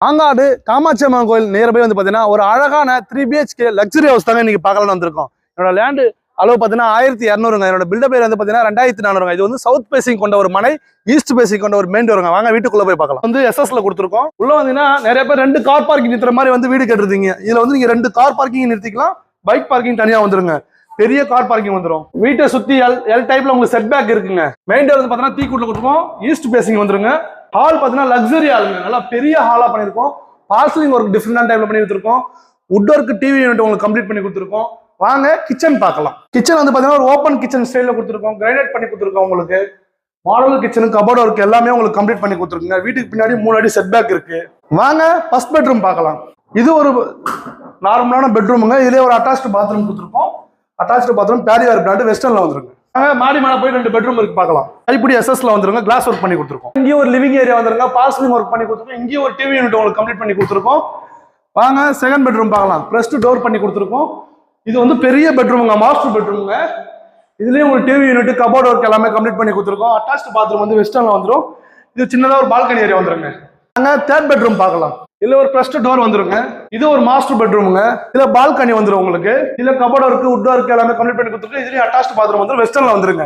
ஆங்காடு காமாட்சி அம்மன் கோயில் நியர்பை வந்து பாத்தீங்கன்னா ஒரு அழகான 3 BHK லக்ஸரி ஹவுஸ் தாங்க இன்னைக்கு பார்க்கலாம்னு வந்திருக்கோம். என்னோட லேண்டு அளவு பாத்தீங்கன்னா 1200. என்னோட பில்டப் பேர் வந்து பாத்தீங்கன்னா 2400. இது வந்து சவுத் பேசிங் கொண்ட ஒரு மனை, ஈஸ்ட் பேசிங் கொண்ட ஒரு மெயின் டோருங்க. வாங்க வீட்டுக்குள்ள போய் பார்க்கலாம். வந்து எஸ்எஸ்ல கொடுத்துருக்கோம். உள்ள வந்தீங்கன்னா நிறைய பேர் 2 கார் பார்க்கிங் நிறுத்துற மாதிரி வந்து வீடு கேட்டிருந்தீங்க. இதுல வந்து நீங்க 2 கார் பார்க்கிங் நிறுத்திக்கலாம், பைக் பார்க்கிங் தனியா வந்துருங்க. பெரிய கார் பார்க்கிங் வந்துடும். வீட்டை சுத்தி எல் டைப்ல உங்களுக்கு செட் பேக் இருக்குங்க. மெயின் டோர் வந்து பாத்தீங்கன்னா தீக்கூட்ல கொடுத்துருக்கோம், ஈஸ்ட் பேசிங் வந்துருங்க. ஹால் பாத்தீங்கன்னா லக்ஸரி ஹாலுங்க, நல்லா பெரிய ஹாலா பண்ணிருக்கோம். பார்சலிங் ஒர்க் டிஃப்ரெண்டான டைப்ல பண்ணி கொடுத்துருக்கோம். வுட் ஒர்க் டிவி யூனிட் உங்களுக்கு கம்ப்ளீட் பண்ணி கொடுத்துருக்கோம். வாங்க கிச்சன் பார்க்கலாம். கிச்சன் வந்து பாத்தீங்கன்னா ஒரு ஓப்பன் கிச்சன் ஸ்டைல்ல கொடுத்துருக்கோம், கிரைனைட் பண்ணி கொடுத்துருக்கோம். உங்களுக்கு மாடல் கிச்சன், கபோர்ட் ஒர்க் எல்லாமே உங்களுக்கு கம்ப்ளீட் பண்ணி கொடுத்துருக்குங்க. வீட்டுக்கு பின்னாடி 3 அடி செட் பேக் இருக்கு. வாங்க ஃபர்ஸ்ட் பெட்ரூம் பார்க்கலாம். இது ஒரு நார்மலான பெட்ரூமுங்க. இதுலயே ஒரு அட்டாச்டு பாத்ரூம் கொடுத்துருக்கோம். அட்டாச்டு பாத்ரூம் பேரியார் பிராண்ட் வெஸ்டர்ன்ல வந்துருங்க. மாடி மேல போய் 2 பெட்ரூம் இருக்கு பார்க்கலாம். கைப்பிடி எஸ்எஸ்ல வந்துருங்க, கிளாஸ் ஒர்க் பண்ணி கொடுத்துருக்கோம். இங்கேயும் ஒரு லிவிங் ஏரியா வந்துருங்க, பார்சலிங் ஒர்க் பண்ணி கொடுத்துருக்கோம். இங்கேயும் ஒரு டிவி யூனிட் உங்களுக்கு கம்ப்ளீட் பண்ணி கொடுத்துருக்கோம். வாங்க செகண்ட் பெட்ரூம் பார்க்கலாம். பிரஸ்ட் டோர் பண்ணி கொடுத்துருக்கோம். இது வந்து பெரிய பெட்ரூமுங்க, மாஸ்டர் பெட்ரூமுங்க. இதுலயும் ஒரு டிவி யூனிட், கபோர்ட் ஒர்க் எல்லாமே கம்ப்ளீட் பண்ணி கொடுத்துருக்கோம். அட்டாச்டு பாத்ரூம் வந்து வெஸ்டர்ன்ல வந்துடும். இது சின்னதா ஒரு பால்கனி ஏரியா வந்துருங்க. வாங்க தேர்ட் பெட்ரூம் பார்க்கலாம். இதுல ஒரு பிரஸ்ட் டோர் வந்துருங்க. இது ஒரு மாஸ்டர் பெட்ரூமுங்க. இதுல பால்கனி வந்துரும் உங்களுக்கு. இதுல கபோர்ட் ஒர்க், வுட் ஒர்க் எல்லாமே கம்ப்ளீட் பண்ணி கொடுத்துருக்கு. இதுலயும் அட்டாச்டு பாத்ரூம் வந்து வெஸ்டர்ன்ல வந்துருங்க.